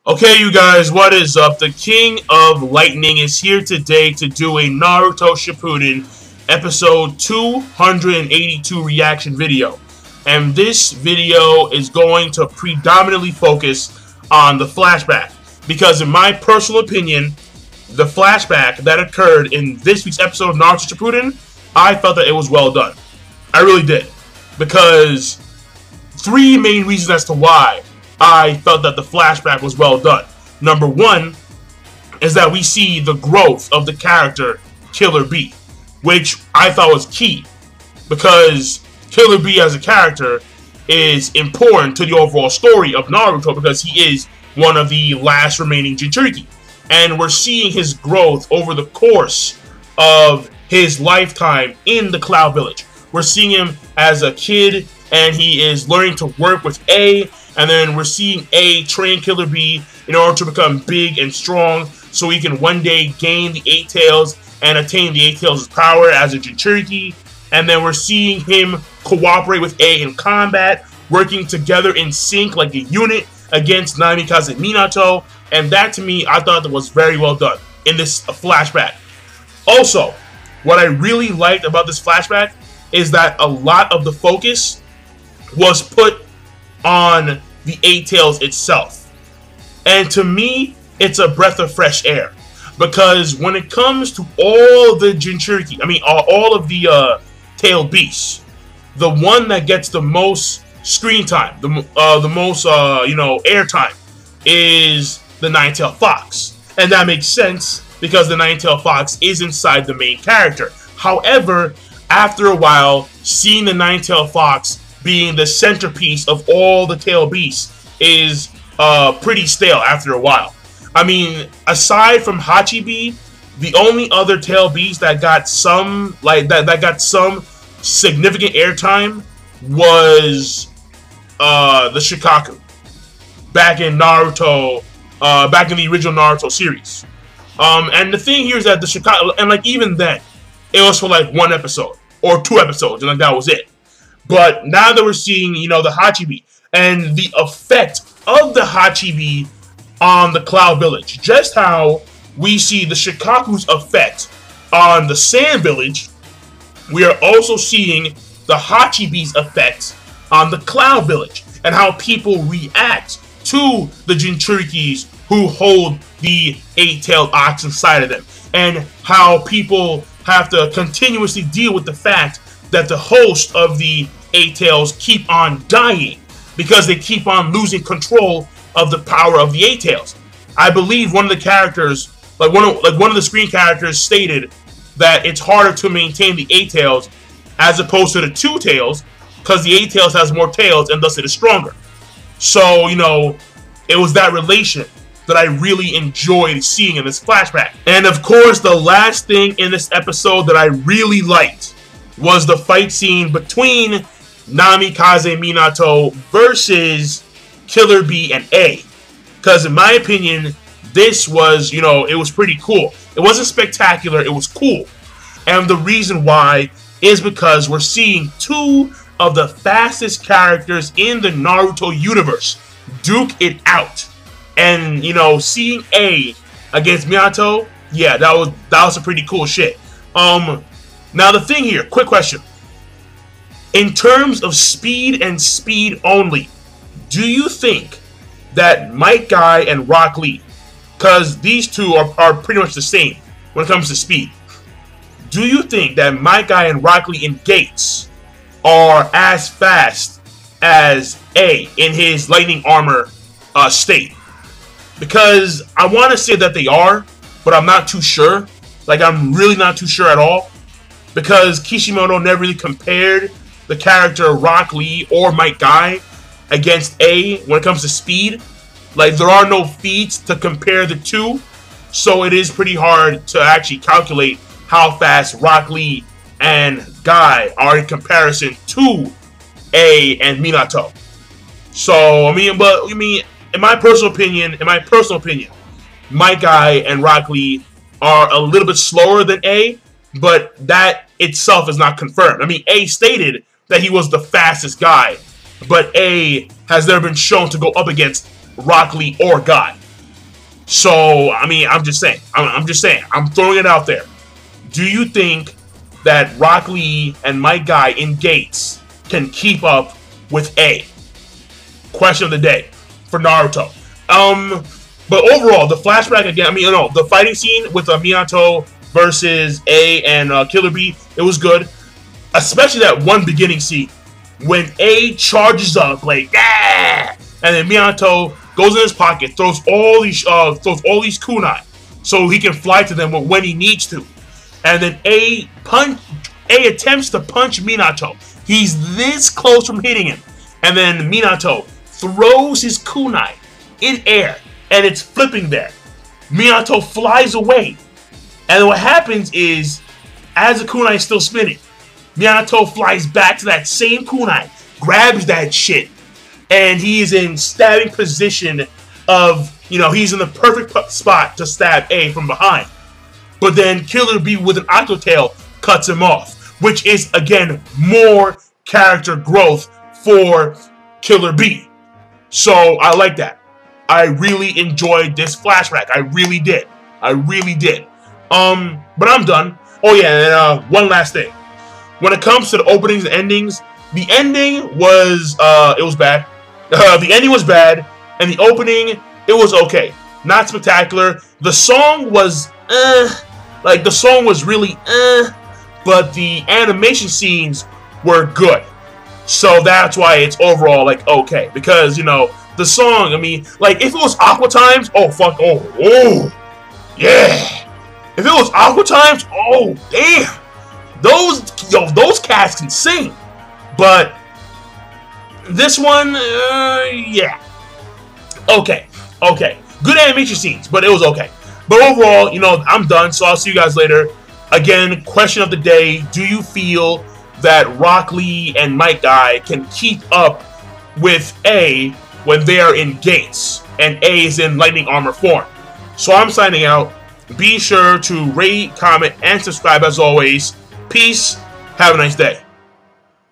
Okay, you guys, what is up? The King of Lightning is here today to do a Naruto Shippuden episode 282 reaction video. And this video is going to predominantly focus on the flashback. Because in my personal opinion, the flashback that occurred in this week's episode of Naruto Shippuuden, I felt that it was well done. I really did. Because three main reasons as to why I felt that the flashback was well done. Number one is that we see the growth of the character Killer Bee, which I thought was key, because Killer Bee as a character is important to the overall story of Naruto because he is one of the last remaining Jinchuriki. And we're seeing his growth over the course of his lifetime in the Cloud Village. We're seeing him as a kid, and he is learning to work with A, and then we're seeing A train Killer Bee in order to become big and strong so he can one day gain the 8 Tails and attain the 8 Tails' power as a Jinchuriki. And then we're seeing him cooperate with A in combat, working together in sync like a unit against Namikaze Minato. And that, to me, I thought that was very well done in this flashback. Also, what I really liked about this flashback is that a lot of the focus was put on the 8 Tails itself. And to me, it's a breath of fresh air. Because when it comes to all the Jinchuriki, all of the tailed beasts, the one that gets the most screen time, the most air time, is the Nine-Tailed Fox. And that makes sense because the Nine-Tailed Fox is inside the main character. However, after a while, seeing the Nine-Tailed Fox being the centerpiece of all the tail beasts is pretty stale after a while. I mean, aside from Hachibi, the only other tail beast that got some significant airtime was the Shikaku back in Naruto, back in the original Naruto series. And the thing here is that the Shikaku, and even then, it was for one episode or 2 episodes, and that was it. But now that we're seeing, the Hachibi and the effect of the Hachibi on the Cloud Village, just how we see the Shikaku's effect on the Sand Village, we are also seeing the Hachibi's effect on the Cloud Village and how people react to the Jinchurikis who hold the 8-tailed ox inside of them, and how people have to continuously deal with the fact that the host of the 8 Tails keep on dying because they keep on losing control of the power of the 8 Tails. I believe one of the characters, one of the screen characters, stated that it's harder to maintain the 8 Tails as opposed to the 2 Tails because the 8 Tails has more tails and thus it is stronger. So, it was that relation that I really enjoyed seeing in this flashback. And of course, the last thing in this episode that I really liked was the fight scene between Namikaze Minato versus Killer Bee and A. Because in my opinion, this was, it was pretty cool. It wasn't spectacular, it was cool. And the reason why is because we're seeing 2 of the fastest characters in the Naruto universe duke it out. And, seeing A against Minato, yeah, that was some pretty cool shit. Now the thing here, quick question. In terms of speed and speed only, do you think that Might Guy and Rock Lee, because these two are pretty much the same when it comes to speed, do you think that Might Guy and Rock Lee in Gates are as fast as A in his lightning armor state? Because I want to say that they are, but I'm not too sure. I'm really not too sure at all. Because Kishimoto never really compared the character Rock Lee or Might Guy against A when it comes to speed. There are no feats to compare the two. So it is pretty hard to actually calculate how fast Rock Lee and Guy are in comparison to A and Minato. So, in my personal opinion, Might Guy and Rock Lee are a little bit slower than A, but that itself is not confirmed. A stated that he was the fastest guy, but A has never been shown to go up against Rock Lee or Guy. So, I mean, I'm just saying. I'm just saying. I'm throwing it out there. Do you think that Rock Lee and my guy in Gates can keep up with A? Question of the day for Naruto. But overall, the flashback again, I mean, you know, the fighting scene with Minato versus A and Killer B, it was good. Especially that one beginning scene when A charges up like, yeah! And then Minato goes in his pocket, throws all these kunai so he can fly to them when he needs to. And then A attempts to punch Minato. He's this close from hitting him. And then Minato throws his kunai in air, and it's flipping there. Minato flies away. And what happens is, as the kunai is still spinning, Minato flies back to that same kunai, grabs that shit, and he is in stabbing position of, you know, he's in the perfect spot to stab A from behind. But then Killer B with an Octo Tail cuts him off, which is, again, more character growth for Killer B. So, I like that. I really enjoyed this flashback. I really did. I really did. But I'm done. Oh yeah, and one last thing. When it comes to the openings and endings, the ending was, it was bad. The ending was bad, and the opening, it was okay. Not spectacular. The song was, like, the song was really, but the animation scenes were good. So that's why it's overall, like, okay. Because, you know, the song, I mean, like, if it was Aqua Times, oh, fuck, oh, yeah. If it was Aqua Times, oh, damn. Those cats can sing. But this one, yeah. Okay. Good animation scenes, but it was okay. But overall, you know, I'm done, so I'll see you guys later. Again, question of the day, do you feel that Rock Lee and Might Guy can keep up with A when they are in Gates, and A is in Lightning Armor form? So I'm signing out. Be sure to rate, comment, and subscribe as always. Peace. Have a nice day.